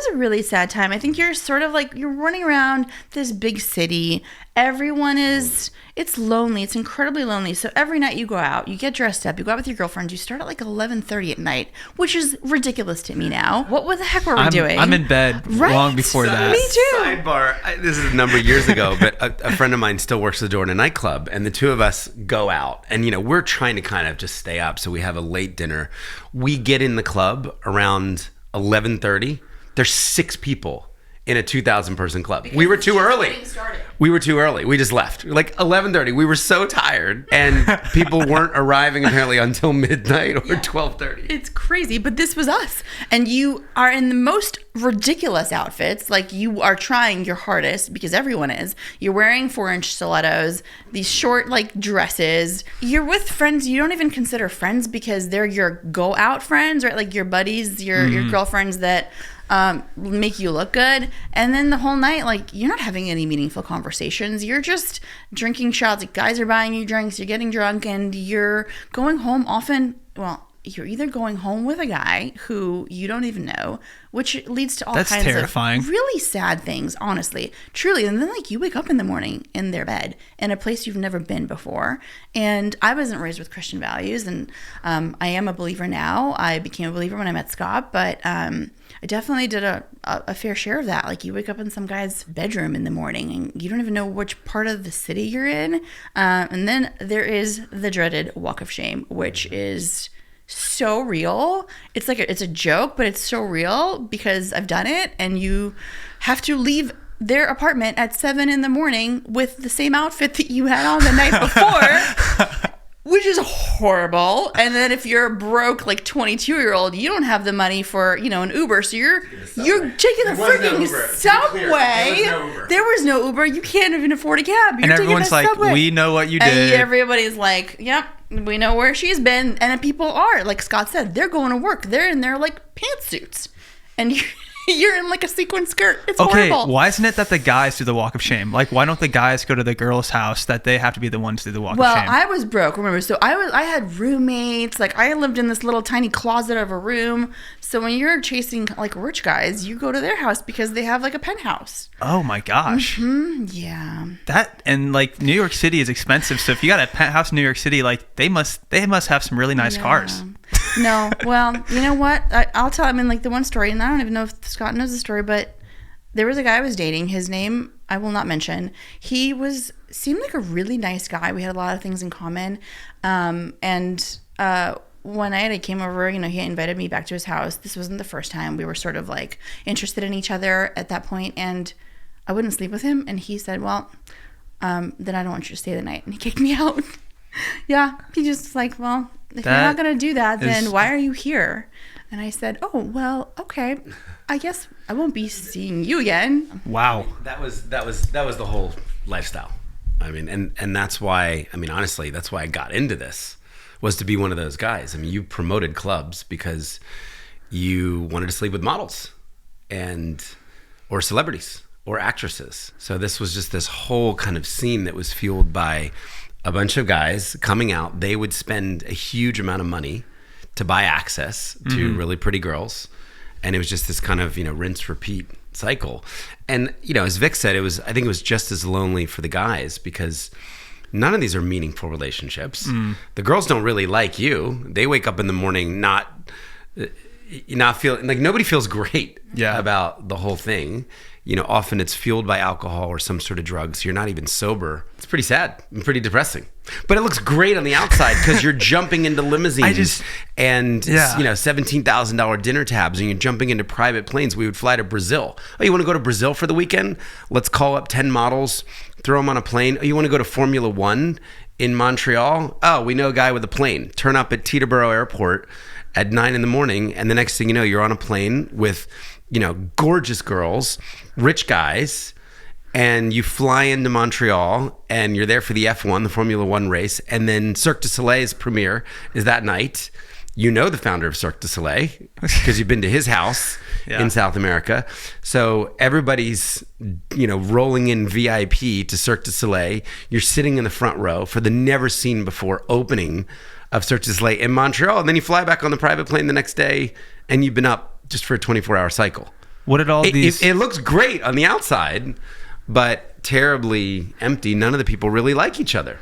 was a really sad time. I think you're sort of like, you're running around this big city. Everyone is, it's lonely. It's incredibly lonely. So every night you go out, you get dressed up, you go out with your girlfriends, you start at like 11:30 at night, which is ridiculous to me now. What the heck were we doing? I'm in bed long before that. Me too. Sidebar, this is a number of years ago, but a friend of mine still works the door in a nightclub, and the two of us go out, and we're trying to kind of just stay up, so we have a late dinner. We get in the club around 11:30. There's 6 people in a 2,000 person club. We were too early. We were too early. We just left. Like 11:30. We were so tired, and people weren't arriving apparently until midnight or 12:30. It's crazy, but this was us. And you are in the most ridiculous outfits. Like, you are trying your hardest, because everyone is. You're wearing 4-inch stilettos, these short like dresses. You're with friends you don't even consider friends, because they're your go out friends, right? Like your buddies, your girlfriends that make you look good. And then the whole night, like, you're not having any meaningful conversations. You're just drinking shots. Like, guys are buying you drinks, you're getting drunk, and you're going home often. Well, you're either going home with a guy who you don't even know, which leads to all kinds terrifying. of really sad things, honestly, truly. And then like you wake up in the morning in their bed in a place you've never been before. And I wasn't raised with Christian values, and I am a believer now. I became a believer when I met Scott, but I definitely did a fair share of that. Like, you wake up in some guy's bedroom in the morning and you don't even know which part of the city you're in. And then there is the dreaded walk of shame, which is so real. It's like it's a joke, but it's so real because I've done it. And you have to leave their apartment at 7 a.m. with the same outfit that you had on the night before, which is horrible. And then if you're a broke like 22-year-old, you don't have the money for an Uber, so you're taking the freaking subway. There was no Uber. You can't even afford a cab. You're and everyone's like, subway. We know what you did. And everybody's like, yep, we know where she's been. And people are, like Scott said, they're going to work. They're in their like pantsuits, and you're in like a sequin skirt. It's horrible. Why isn't it that the guys do the walk of shame? Like, why don't the guys go to the girl's house, that they have to be the ones to do the walk of shame? Well, I was broke, remember? So I had roommates. Like, I lived in this little tiny closet of a room. So when you're chasing like rich guys, you go to their house because they have like a penthouse. Oh my gosh. Mm-hmm. Yeah. That, and like New York City is expensive. So if you got a penthouse in New York City, like they must have some really nice cars. No, well, you know what? I'll tell. I mean, like the one story, and I don't even know if Scott knows the story, but there was a guy I was dating. His name I will not mention. He seemed like a really nice guy. We had a lot of things in common, and one night I came over. He invited me back to his house. This wasn't the first time. We were sort of like interested in each other at that point, and I wouldn't sleep with him. And he said, "Well, then I don't want you to stay the night," and he kicked me out. Yeah, he just like, well, if you're not going to do that, then why are you here? And I said, oh, well, okay, I guess I won't be seeing you again. Wow. That was the whole lifestyle. I mean, and that's why, I mean, honestly, that's why I got into this, was to be one of those guys. I mean, you promoted clubs because you wanted to sleep with models or celebrities or actresses. So this was just this whole kind of scene that was fueled by a bunch of guys coming out. They would spend a huge amount of money to buy access to really pretty girls. And it was just this kind of, rinse, repeat cycle. And, as Vic said, I think it was just as lonely for the guys because none of these are meaningful relationships. The girls don't really like you. They wake up in the morning not feeling like, nobody feels great about the whole thing. Often it's fueled by alcohol or some sort of drug, so you're not even sober. It's pretty sad and pretty depressing. But it looks great on the outside because you're jumping into limousines and $17,000 dinner tabs, and you're jumping into private planes. We would fly to Brazil. Oh, you want to go to Brazil for the weekend? Let's call up 10 models, throw them on a plane. Oh, you want to go to Formula One in Montreal? Oh, we know a guy with a plane. Turn up at Teterboro Airport at 9 a.m, and the next thing you know, you're on a plane with gorgeous girls, rich guys, and you fly into Montreal and you're there for the F1, the Formula One race, and then Cirque du Soleil's premiere is that night. The founder of Cirque du Soleil because you've been to his house in South America. So everybody's, rolling in VIP to Cirque du Soleil. You're sitting in the front row for the never seen before opening of Cirque du Soleil in Montreal. And then you fly back on the private plane the next day and you've been up just for a 24-hour cycle. What did all these? It looks great on the outside, but terribly empty. None of the people really like each other.